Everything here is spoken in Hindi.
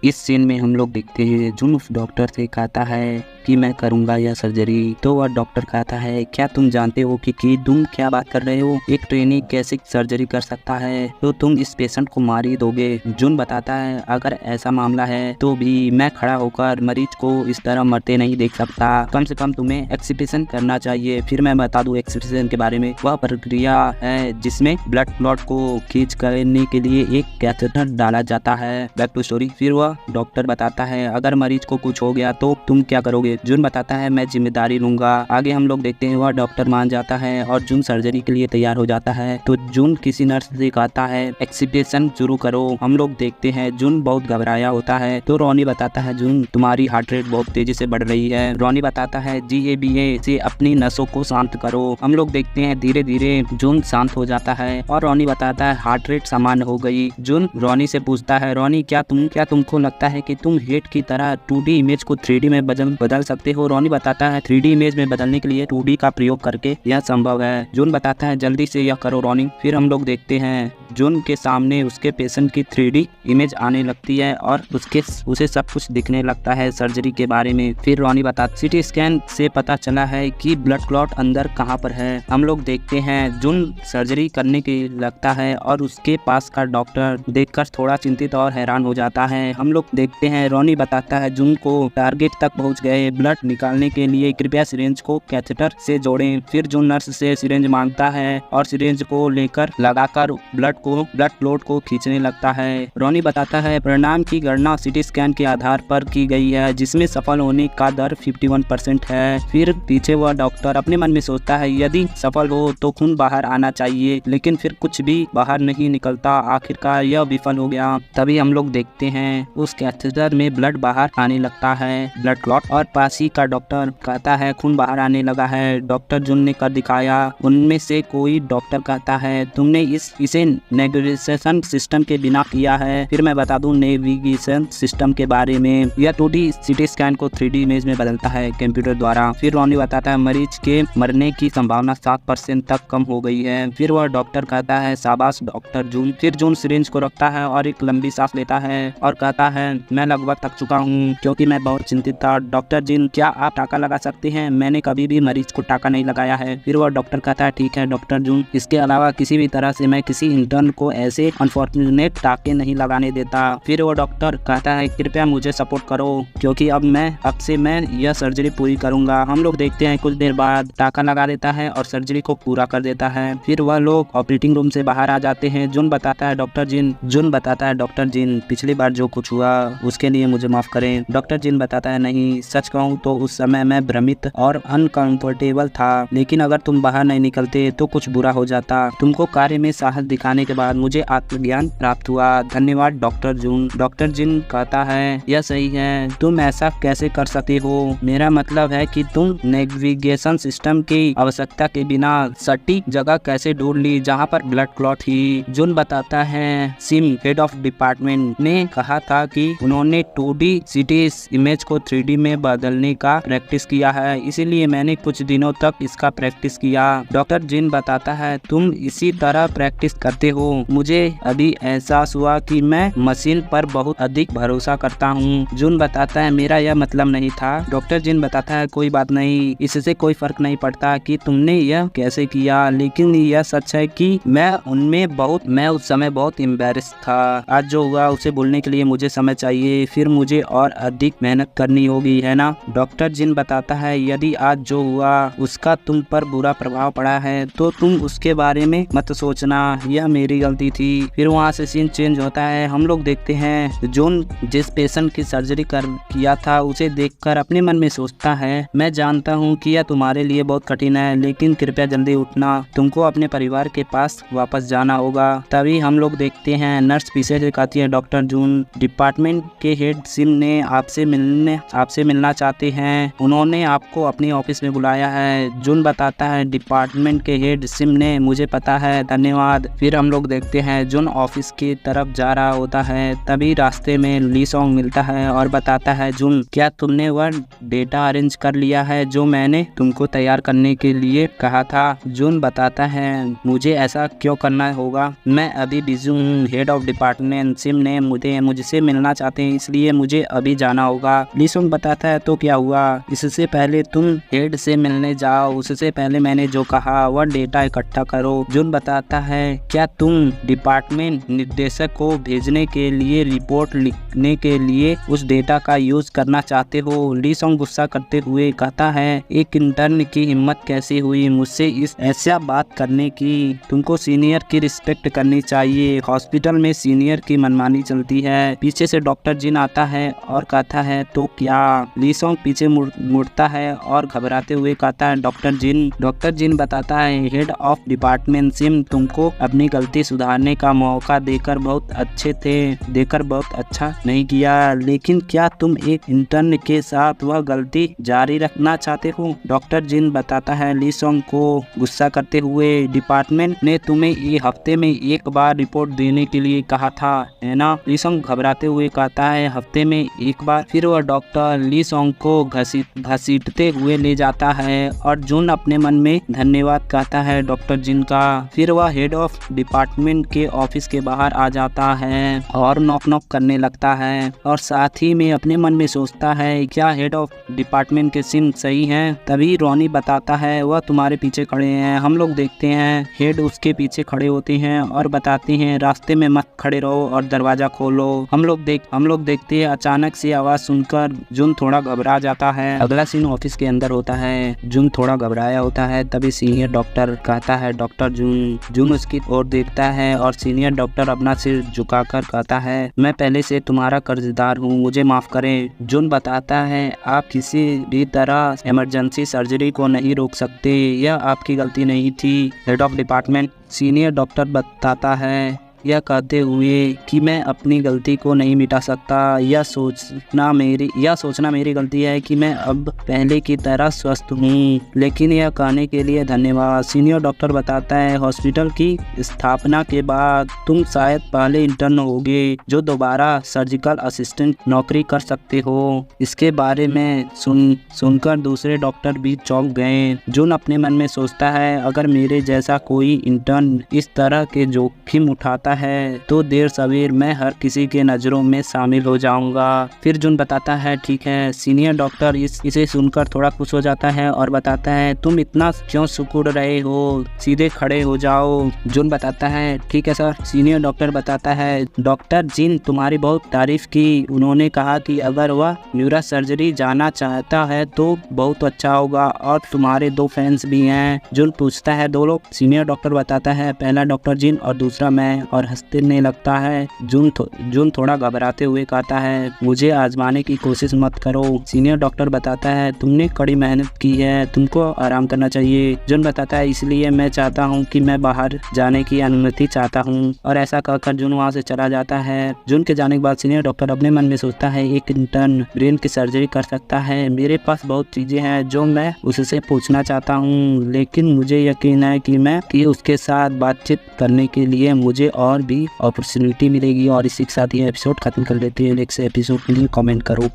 इस सीन में हम लोग देखते हैं जुन उस डॉक्टर से कहता है कि मैं करूंगा यह सर्जरी। तो वह डॉक्टर कहता है क्या तुम जानते हो कि तुम क्या बात कर रहे हो, एक ट्रेनी कैसे सर्जरी कर सकता है, तो तुम इस पेशेंट को मार ही दोगे। जुन बताता है अगर ऐसा मामला है तो भी मैं खड़ा होकर मरीज को इस तरह मरते नहीं देख सकता, कम से कम तुम्हें एक्सप्रेशन करना चाहिए। फिर मैं बता दूं एक्सप्रेशन के बारे में, वह प्रक्रिया है जिसमें ब्लड क्लॉट को खींच करने के लिए एक कैथेटर डाला जाता है। Back to story. फिर वह डॉक्टर बताता है अगर मरीज को कुछ हो गया तो तुम क्या करोगे। जुन बताता है मैं जिम्मेदारी लूंगा। आगे हम लोग देखते हैं वह डॉक्टर मान जाता है और जुन सर्जरी के लिए तैयार हो जाता है। तो जुन किसी नर्स से कहता है एक्सप्रेशन शुरू करो। हम लोग देखते हैं जुन बहुत घबराया होता है। तो रॉनी बताता है जुन तुम्हारी हार्ट रेट बहुत तेजी से बढ़ रही है। रॉनी बताता है GABA से अपनी नसों को शांत करो। हम लोग देखते हैं धीरे धीरे जुन शांत हो जाता है और रॉनी बताता है हार्ट रेट सामान्य हो गई। जुन रॉनी से पूछता है रॉनी क्या तुमको लगता है कि तुम हेड की तरह 2D इमेज को 3D में बदल सकते हो। रॉनी बताता है 3D इमेज में बदलने के लिए 2D का प्रयोग करके यह संभव है। जुन बताता है जल्दी से यह करो रॉनी। फिर हम लोग देखते हैं जुन के सामने उसके पेशेंट की 3D इमेज आने लगती है और उसे सब कुछ दिखने लगता है सर्जरी के बारे में। फिर रॉनी बताता CT स्कैन से पता चला है कि ब्लड क्लॉट अंदर कहाँ पर है। हम लोग देखते हैं जुन सर्जरी करने के लगता है और उसके पास का डॉक्टर देखकर थोड़ा चिंतित और हैरान हो जाता है। हम लोग देखते हैं रॉनी बताता है जुन को टारगेट तक पहुंच गए, ब्लड निकालने के लिए कृपया सिरिंज को कैथेटर से जोड़ें। फिर जुन नर्स से सिरिंज मांगता है और सिरिंज को लेकर लगाकर ब्लड क्लॉट को खींचने लगता है। रॉनी बताता है परिणाम की गणना CT स्कैन के आधार पर की गई है जिसमें सफल होने का दर 51% है। फिर पीछे वह डॉक्टर अपने मन में सोचता है यदि सफल हो तो खून बाहर आना चाहिए, लेकिन फिर कुछ भी बाहर नहीं निकलता। आखिरकार यह विफल हो गया। तभी हम लोग देखते हैं उस कैथेटर में ब्लड बाहर आने लगता है, ब्लड क्लॉट, और पास ही का डॉक्टर कहता है खून बाहर आने लगा है। डॉक्टर जुन ने कर दिखाया। उनमें से कोई डॉक्टर कहता है तुमने इसे नेविगेशन सिस्टम के बिना किया है। फिर मैं बता दूं नेविगेशन सिस्टम के बारे में, यह 2D CT स्कैन को 3D इमेज में बदलता है कंप्यूटर द्वारा। फिर रॉनी बताता है मरीज के मरने की संभावना 7% तक कम हो गई है। फिर वह डॉक्टर कहता है शाबाश डॉक्टर जुन। फिर जुन सिरिंज को रखता है और एक लंबी सांस लेता है और कहता है मैं लगभग थक चुका हूँ क्योंकि मैं बहुत चिंतित था। डॉक्टर जिन क्या आप टाका लगा सकते हैं, मैंने कभी भी मरीज को टाका नहीं लगाया है। फिर वह डॉक्टर कहता है ठीक है डॉक्टर जुन, इसके अलावा किसी भी तरह से मैं किसी इंटर्न को ऐसे अनफॉर्चुनेट टाके नहीं लगाने देता। फिर वो डॉक्टर कहता है कृपया मुझे सपोर्ट करो क्योंकि अब से मैं यह सर्जरी पूरी करूंगा। हम लोग देखते हैं कुछ देर बाद टाका लगा देता है और सर्जरी को पूरा कर देता है। फिर वह लोग ऑपरेटिंग रूम से बाहर आ जाते हैं। जुन बताता है डॉक्टर जिन पिछली बार जो कुछ हुआ उसके लिए मुझे माफ करें। डॉक्टर जिन बताता है नहीं, सच कहूँ तो उस समय मैं भ्रमित और अनकंफर्टेबल था, लेकिन अगर तुम बाहर नहीं निकलते तो कुछ बुरा हो जाता। तुमको कार्य में साहस दिखाने के बाद मुझे आत्मज्ञान प्राप्त हुआ। धन्यवाद डॉक्टर जुन। डॉक्टर जिन कहता है यह सही है, तुम ऐसा कैसे कर सकते हो। मेरा मतलब है कि तुम नेविगेशन सिस्टम की आवश्यकता के बिना सटीक जगह कैसे ढूंढ ली जहाँ पर ब्लड क्लॉट थी। जुन बताता है सिम हेड ऑफ डिपार्टमेंट ने कहा था कि उन्होंने 2D CT इमेज को 3D में बदलने का प्रैक्टिस किया है, इसीलिए मैंने कुछ दिनों तक इसका प्रैक्टिस किया। डॉक्टर जिन बताता है तुम इसी तरह प्रैक्टिस करते हो। मुझे अभी एहसास हुआ कि मैं मशीन पर बहुत अधिक भरोसा करता हूँ। जुन बताता है मेरा यह मतलब नहीं था। डॉक्टर जिन बताता है कोई बात नहीं, इससे कोई फर्क नहीं पड़ता कि तुमने यह कैसे किया, लेकिन यह सच है कि मैं उस समय बहुत एम्बैरेस था। आज जो हुआ उसे बोलने के लिए मुझे समय चाहिए, फिर मुझे और अधिक मेहनत करनी होगी, है ना। डॉक्टर जिन बताता है यदि आज जो हुआ उसका तुम पर बुरा प्रभाव पड़ा है तो तुम उसके बारे में मत सोचना, यह मेरी गलती थी। फिर वहाँ से सीन चेंज होता है। हम लोग देखते हैं जुन जिस पेशेंट की सर्जरी किया था उसे देखकर अपने मन में सोचता है मैं जानता हूँ कि यह तुम्हारे लिए बहुत कठिन है, लेकिन कृपया जल्दी उठना, तुमको अपने परिवार के पास वापस जाना होगा। तभी हम लोग देखते हैं नर्स पीछे से कहती है डॉक्टर जून, डिपार्टमेंट के हेड सिम ने आपसे मिलना चाहते बताते हैं उन्होंने आपको अपनी ऑफिस में बुलाया है। जून बताता है डिपार्टमेंट के हेड सिम ने, मुझे पता है, धन्यवाद। फिर हम लोग देखते हैं जून ऑफिस की तरफ जा रहा होता है, तभी रास्ते में ली सॉन्ग मिलता है और बताता है जून क्या तुमने वह डेटा अरेंज कर लिया है जो मैंने तुमको तैयार करने के लिए कहा था। जून बताता है मुझे ऐसा क्यों करना होगा, मैं अभी बिजी हूँ। हेड ऑफ डिपार्टमेंट सिम ने मुझसे मिलना चाहते हैं, इसलिए मुझे अभी जाना होगा। ली सॉन्ग बताता है तो क्या हुआ, इससे पहले तुम हेड से मिलने जाओ, उससे पहले मैंने जो कहा वह डेटा इकट्ठा करो। जून बताता है क्या तुम डिपार्टमेंट निर्देशक को भेजने के लिए रिपोर्ट लिखने के लिए उस डेटा का यूज करना चाहते हो। ली सॉन्ग गुस्सा करते हुए कहता है एक इंटर्न की हिम्मत कैसे हुई मुझसे इस ऐसा बात करने की, तुमको सीनियर की रिस्पेक्ट करनी चाहिए। हॉस्पिटल में सीनियर की मनमानी चलती है। पीछे से डॉक्टर जिन आता है और कहता है तो क्या। ली सॉन्ग पीछे मुड़ता है और घबराते हुए कहता है डॉक्टर जिन बताता है हेड ऑफ डिपार्टमेंट सिम तुमको अपनी गलती सुधारने का मौका देकर बहुत अच्छा नहीं किया, लेकिन क्या तुम एक इंटर्न के साथ वह गलती जारी रखना चाहते हो। डॉक्टर जिन बताता है ली सॉन्ग को गुस्सा करते हुए डिपार्टमेंट ने तुम्हें ये हफ्ते में एक बार रिपोर्ट देने के लिए कहा था, है ना। ली सॉन्ग घबराते हुए कहता है हफ्ते में एक बार। फिर वह डॉक्टर ली सॉन्ग को घसीटते हुए ले जाता है और जून अपने मन में धन्यवाद कहता है डॉक्टर जिन का। फिर वह हेड ऑफ डिपार्टमेंट के ऑफिस के बाहर आ जाता है और नॉक करने लगता है और साथ ही में अपने मन में सोचता है क्या हेड ऑफ डिपार्टमेंट के सिम सही हैं। तभी रोनी बताता है वह तुम्हारे पीछे खड़े हैं। हम लोग देखते हैं हेड उसके पीछे खड़े होते हैं और बताते हैं रास्ते में मत खड़े रहो और दरवाजा खोलो। हम लोग देखते हैं अचानक से आवाज सुनकर जून थोड़ा घबरा जाता है। अगला सीन ऑफिस के अंदर होता है। जून थोड़ा घबराया होता है, तभी सीनियर डॉक्टर कहता है डॉक्टर जून उसकी ओर देखता है और सीनियर डॉक्टर अपना सिर झुकाकर कहता है मैं पहले से तुम्हारा कर्जदार हूँ, मुझे माफ करें। जून बताता है आप किसी भी तरह इमरजेंसी सर्जरी को नहीं रोक सकते, यह आपकी गलती नहीं थी। Head of department senior doctor बताता है यह कहते हुए कि मैं अपनी गलती को नहीं मिटा सकता, यह सोचना मेरी गलती है कि मैं अब पहले की तरह स्वस्थ हूँ, लेकिन यह कहने के लिए धन्यवाद। सीनियर डॉक्टर बताता है हॉस्पिटल की स्थापना के बाद तुम शायद पहले इंटर्न होगे जो दोबारा सर्जिकल असिस्टेंट नौकरी कर सकते हो। इसके बारे में सुनकर दूसरे डॉक्टर भी चौंक गए। जून अपने मन में सोचता है अगर मेरे जैसा कोई इंटर्न इस तरह के जोखिम उठाता है तो देर सवेर मैं हर किसी के नजरों में शामिल हो जाऊंगा। फिर जून बताता है ठीक है। सीनियर डॉक्टर इसे सुनकर थोड़ा खुश हो जाता है और बताता है तुम इतना क्यों सिकुड़ रहे हो, सीधे खड़े हो जाओ। जून बताता है ठीक है सर। सीनियर डॉक्टर बताता है डॉक्टर जिन तुम्हारी बहुत तारीफ की, उन्होंने कहा कि अगर वह न्यूरो सर्जरी जाना चाहता है तो बहुत अच्छा होगा और तुम्हारे 2 फैंस भी हैं। जून पूछता है 2 लोग। सीनियर डॉक्टर बताता है पहला डॉक्टर जिन और दूसरा मैं, और हंसने लगता है। जून थोड़ा घबराते हुए कहता है मुझे आजमाने की कोशिश मत करो। सीनियर डॉक्टर बताता है तुमने कड़ी मेहनत की है, तुमको आराम करना चाहिए। जून बताता है इसलिए मैं चाहता हूँ कि मैं बाहर जाने की अनुमति चाहता हूँ, और ऐसा कहकर जून वहाँ से चला जाता है। जून के जाने के बाद सीनियर डॉक्टर अपने मन में सोचता है एक इंटर्न ब्रेन की सर्जरी कर सकता है, मेरे पास बहुत चीजें हैं जो मैं उससे पूछना चाहता हूँ, लेकिन मुझे यकीन है कि उसके साथ बातचीत करने के लिए मुझे और भी अपॉर्चुनिटी मिलेगी। और इसी के साथ ये एपिसोड खत्म कर लेते हैं। नेक्स्ट एपिसोड के लिए कमेंट करो।